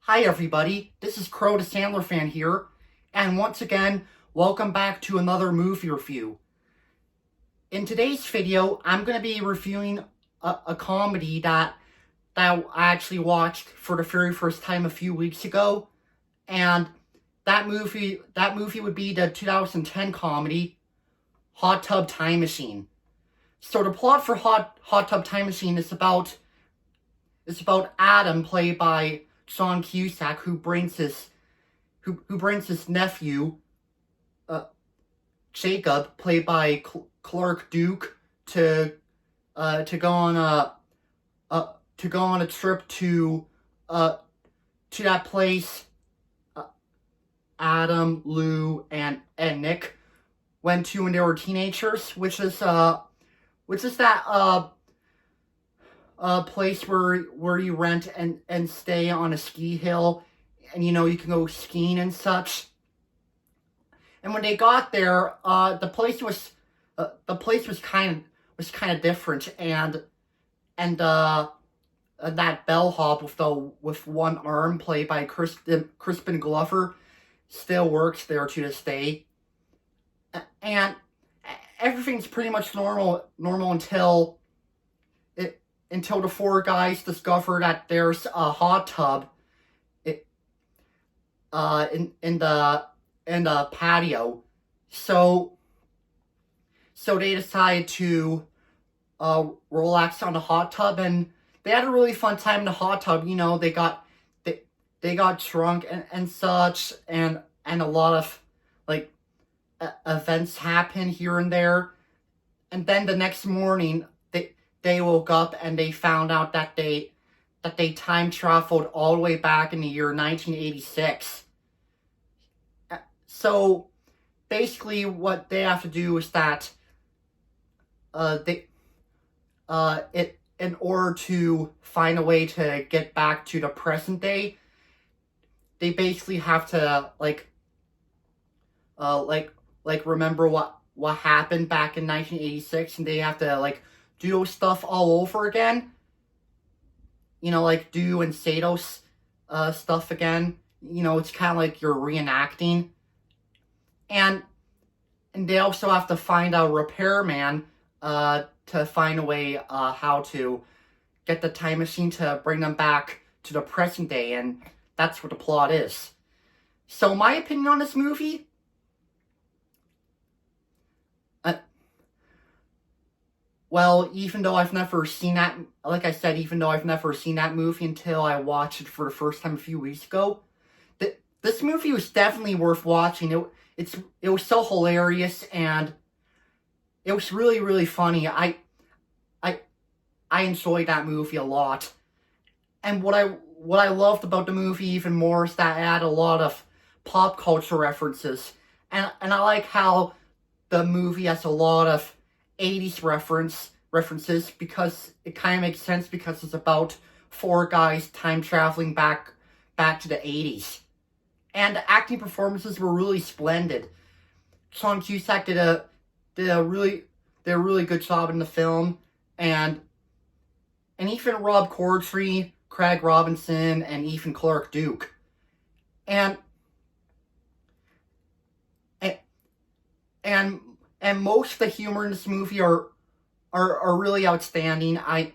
Hi everybody, this is Crow the Sandler fan here, and once again, welcome back to another movie review. In today's video, I'm going to be reviewing a comedy that I actually watched for the very first time a few weeks ago, and that movie would be the 2010 comedy, Hot Tub Time Machine. So the plot for Hot Tub Time Machine is about Adam, played by John Cusack, who brings his nephew, Jacob, played by Clark Duke, to go on a trip to that place. Adam, Lou, and Nick went to when they were teenagers, which is that place where you rent and stay on a ski hill, and you can go skiing and such. And when they got there, the place was kind of different, and that bellhop with one arm, played by Crispin Glover, still works there to this day. And everything's pretty much normal until the four guys discover that there's a hot tub in the patio. So they decide to relax on the hot tub, and they had a really fun time in the hot tub. They got drunk and such, and a lot of events happen here and there. And then the next morning, they woke up and they found out that they time traveled all the way back in the year 1986. So basically, what they have to do is that in order to find a way to get back to the present day, they basically have to remember what happened back in 1986, and they have to do those stuff all over again. Do and say those stuff again. It's kind of like you're reenacting. And they also have to find a repairman to find a way how to get the time machine to bring them back to the present day, and that's what the plot is. So my opinion on this movie, well, even though I've never seen that, like I said, even though I've never seen that movie until I watched it for the first time a few weeks ago, this movie was definitely worth watching. It was so hilarious, and it was really, really funny. I enjoyed that movie a lot. And what I loved about the movie even more is that it had a lot of pop culture references. And I like how the movie has a lot of 80s references, because it kind of makes sense, because it's about four guys time traveling back to the 80s. And the acting performances were really splendid. John Cusack did a really good job in the film, and even Rob Corddry, Craig Robinson, and even Clark Duke. And most of the humor in this movie are really outstanding. I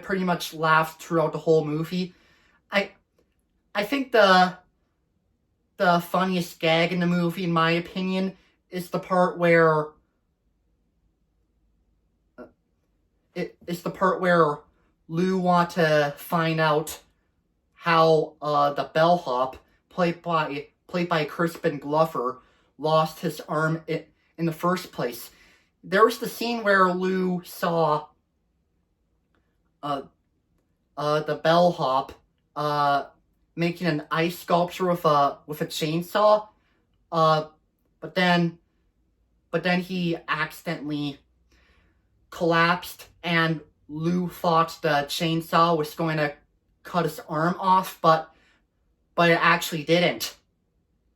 pretty much laughed throughout the whole movie. I think the funniest gag in the movie, in my opinion, is the part where Lou wants to find out how the bellhop, played by Crispin Glover, lost his arm in the first place. There was the scene where Lou saw the bellhop making an ice sculpture with a chainsaw, but then he accidentally collapsed, and Lou thought the chainsaw was going to cut his arm off, but it actually didn't.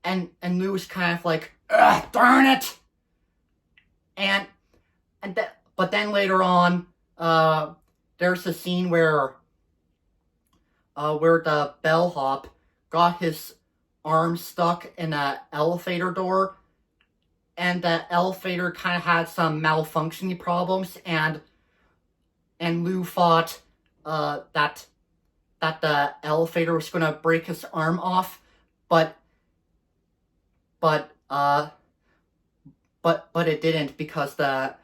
And Lou was kind of like, ugh, darn it! But then later on, there's a scene where the bellhop got his arm stuck in an elevator door, and the elevator kind of had some malfunctioning problems, and Lou thought that the elevator was going to break his arm off, but it didn't, because the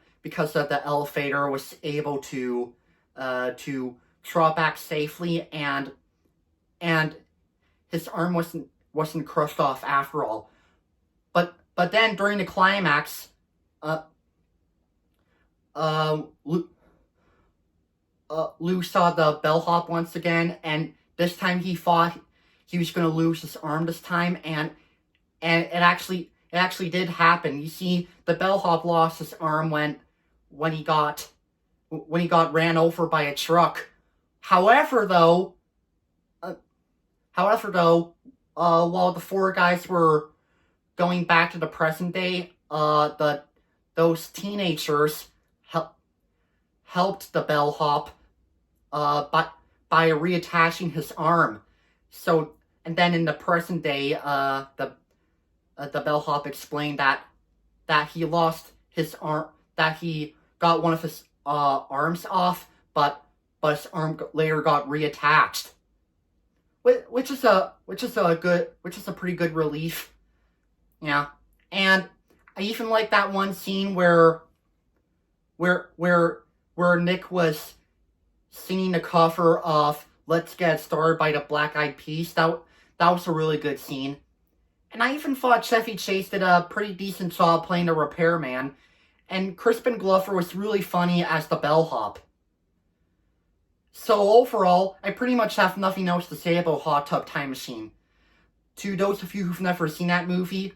elevator was able to draw back safely, and his arm wasn't crushed off after all. But then during the climax, Lou saw the bellhop once again, and this time he thought he was going to lose his arm this time, and it actually did happen. You see, the bellhop lost his arm when he got ran over by a truck. However, though, while the four guys were going back to the present day, those teenagers helped the bellhop by reattaching his arm. So, and then in the present day, the bellhop explained that he lost his arm, that he got one of his arms off, but his arm later got reattached, which is a pretty good relief. Yeah, and I even like that one scene where Nick was singing the cover of "Let's Get Started" by the Black Eyed Peas. That was a really good scene. And I even thought Chevy Chase did a pretty decent job playing the repairman, and Crispin Glover was really funny as the bellhop. So overall, I pretty much have nothing else to say about Hot Tub Time Machine. To those of you who've never seen that movie,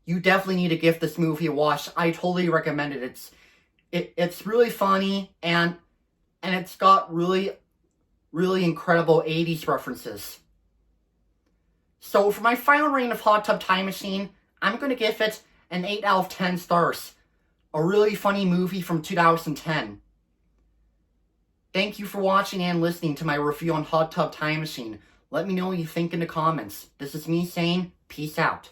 you definitely need to give this movie a watch. I totally recommend it. It's really funny, and it's got really, really incredible 80s references. So for my final rating of Hot Tub Time Machine, I'm going to give it an 8 out of 10 stars. A really funny movie from 2010. Thank you for watching and listening to my review on Hot Tub Time Machine. Let me know what you think in the comments. This is me saying, peace out.